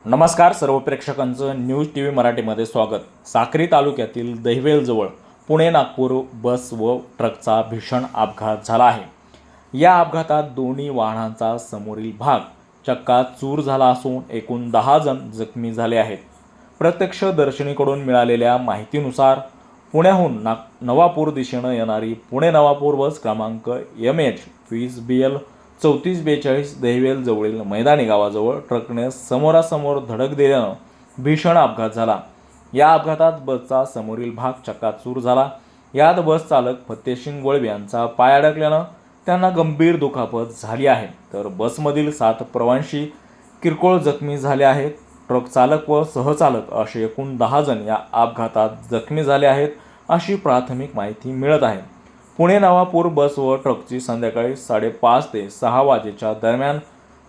नमस्कार सर्व प्रेक्षकांचं news T V मराठीमध्ये स्वागत। साक्री तालुक्यातील दहिवेलजवळ पुणे नागपूर बस व ट्रकचा भीषण अपघात झाला आहे। या अपघातात दोन्ही वाहनांचा समोरील भाग चक्काचूर झाला असून एकूण 10 जण जखमी झाले आहेत। प्रत्यक्षदर्शींकडून मिळालेल्या माहितीनुसार पुण्याहून नवापूर दिशेने येणारी पुणे नवापूर बस क्रमांक MH20BL 3442 दहिवेल जवळील मैदानी गावाजवळ ट्रकने समोरासमोर धडक दिल्यानं भीषण अपघात झाला। या अपघातात बसचा समोरील भाग चक्काचूर झाला। यात बस चालक फतेसिंग वळवे यांचा पाय अडकल्यानं त्यांना गंभीर दुखापत झाली आहे, तर बसमधील 7 प्रवासी किरकोळ जखमी झाले आहेत। ट्रक चालक व सहचालक असे एकूण 10 जण या अपघातात जखमी झाले आहेत, अशी प्राथमिक माहिती मिळत आहे। पुणे नवापूर बस व ट्रकची संध्याकाळी 5:30 ते 6 वाजेच्या दरम्यान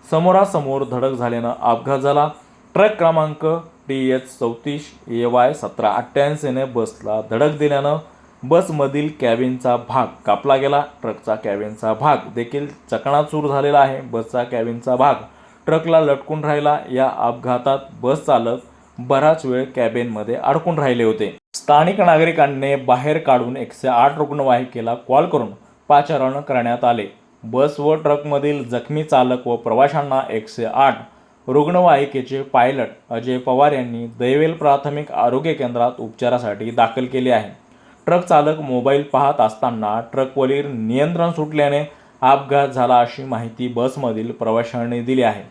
समोरासमोर धडक झाल्यानं अपघात झाला। ट्रक क्रमांक TH34AY 1788 ने बसला धडक दिल्यानं बसमधील कॅबिनचा भाग कापला गेला। ट्रकचा कॅबिनचा भाग देखील चकणाचूर झालेला आहे। बसचा कॅबिनचा भाग ट्रकला लटकून राहिला। या अपघातात बस चालक बराच वेळ कॅबिनमध्ये अडकून राहिले होते। स्थानिक नागरिकांनी बाहेर काढून 108 रुग्णवाहिकेला कॉल करून पाचारण करण्यात आले। बस व ट्रकमधील जखमी चालक व प्रवाशांना 108 रुग्णवाहिकेचे पायलट अजय पवार यांनी दहिवेल प्राथमिक आरोग्य केंद्रात उपचारासाठी दाखल केले आहे। ट्रक चालक मोबाईल पाहत असताना ट्रकवरील नियंत्रण सुटल्याने अपघात झाला, अशी माहिती बसमधील प्रवाशांनी दिली आहे।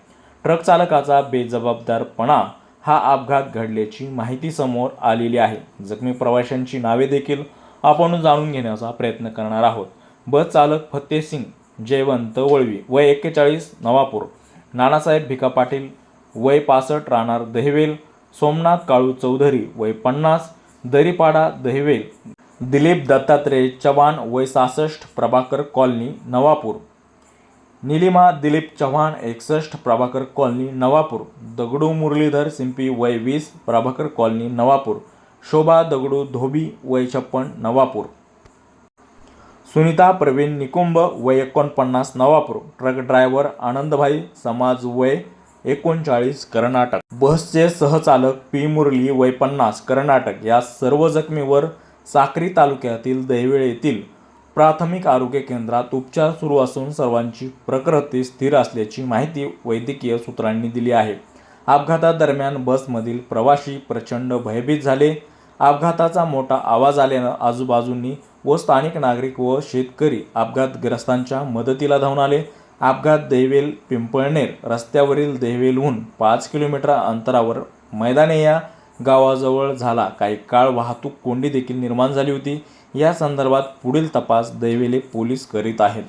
ट्रक चालकाचा बेजबाबदारपणा हा अपघात घडल्याची माहिती समोर आलेली आहे। जखमी प्रवाशांची नावे देखील आपण जाणून घेण्याचा प्रयत्न करणार आहोत। बस चालक फतेसिंग जयवंत वळवी वय 41 नवापूर, नानासाहेब भिका पाटील वय 65 राहणार दहिवेल, सोमनाथ काळू चौधरी वय 50 दरीपाडा दहिवेल, दिलीप दत्तात्रय चव्हाण वय 66 प्रभाकर कॉलनी नवापूर, नीलिमा दिलीप चव्हाण 61 प्रभाकर कॉलनी नवापूर, दगडू मुरलीधर सिंपी वय 20 प्रभाकर कॉलनी नवापूर, शोभा दगडू धोबी वय 56 नवापूर, सुनीता प्रवीण निकुंभ वय 49 नवापूर, ट्रक ड्रायव्हर आनंदभाई समाज वय 39 कर्नाटक, बसचे सहचालक पी मुरली वय 50 कर्नाटक या सर्व जखमीवर साक्री तालुक्यातील दहिवेल येथील प्राथमिक आरोग्य केंद्रात उपचार सुरू असून सर्वांची प्रकृती स्थिर असल्याची माहिती वैद्यकीय सूत्रांनी दिली आहे। अपघातादरम्यान बसमधील प्रवासी प्रचंड भयभीत झाले। अपघाताचा मोठा आवाज आल्यानं आजूबाजूंनी व स्थानिक नागरिक व शेतकरी अपघातग्रस्तांच्या मदतीला धावून आले। अपघात दहिवेल पिंपळनेर रस्त्यावरील दहिवेलहून 5 किलोमीटर अंतरावर मैदाने या गावाजवळ झाला। काही काळ वाहतूक कोंडी देखील निर्माण झाली होती। या संदर्भात पुढील तपास दहिवेल पोलीस करीत आहेत।